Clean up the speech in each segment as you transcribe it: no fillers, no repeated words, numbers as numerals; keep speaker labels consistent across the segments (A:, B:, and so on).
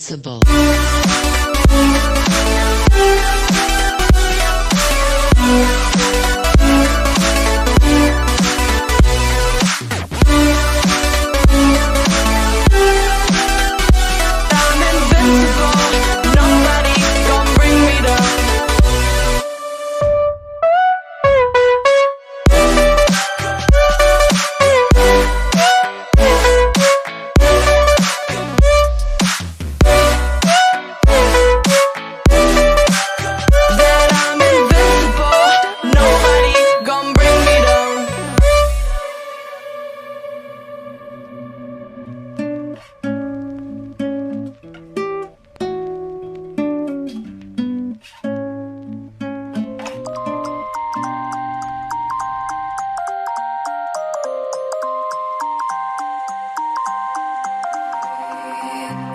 A: invincible.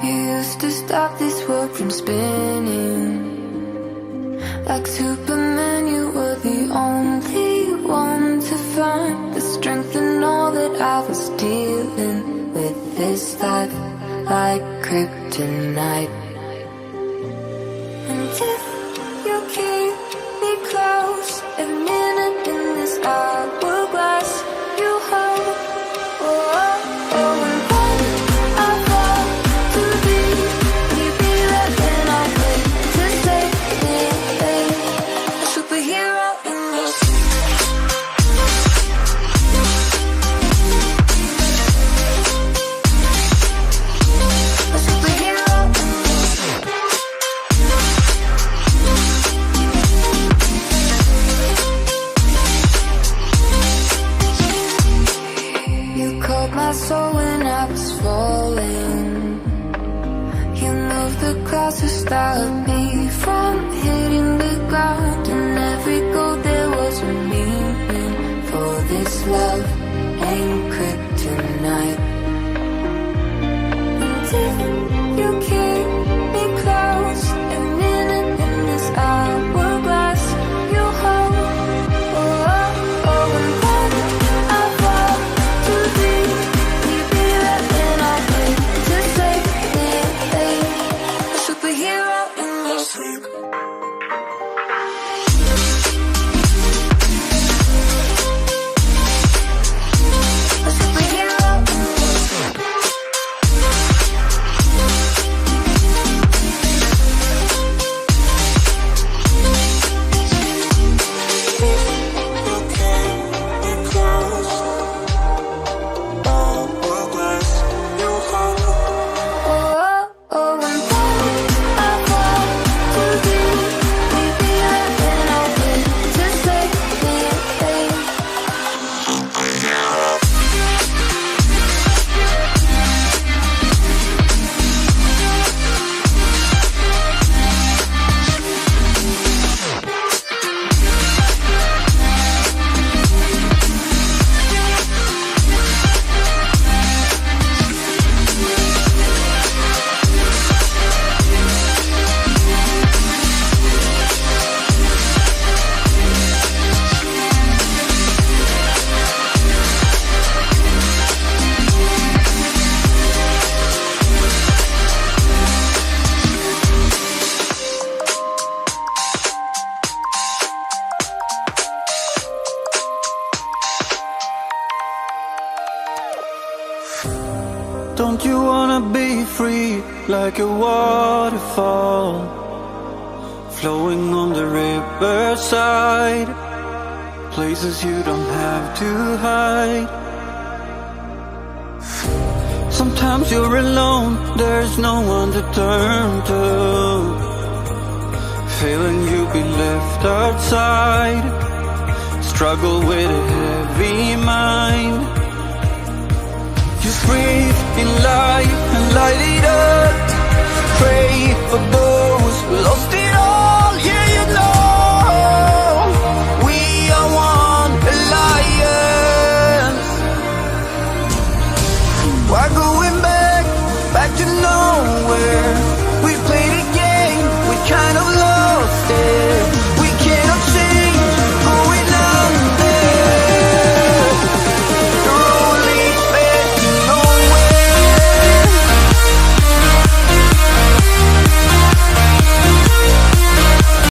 B: You used to stop this world from spinning. Like Superman, you were the only one to find the strength in all that I was dealing with this life, like kryptonite. Until you keep me close, a minute in this hourglass you hold. Oh, oh, oh, and when I fall to deep, you be there when I wait to save me, a superhero in your a superhero in you caught my soul when I was falling. You moved the clouds to stop me from hitting the ground. And every goal there was a meaning, for this love ain't kryptonite. Until you keep me close, a minute in this hourglass you hold. Oh, oh, oh, and when I fall too deep, you be there when I wait to save me, a superhero in your sleep. A superhero in your sleep. Oh, oh, and when I fall too deep, you be there when I wait to save me,
C: Don't you wanna be free like a waterfall, flowing on the riverside, places you don't have to hide. Sometimes you're alone, there's no one to turn to, feeling you'll be left outside, struggle with a heavy mind. Just breathe in life and light it up. Pray for those who lost it all. Yeah, you know we are one alliance. Why going back to nowhere? We play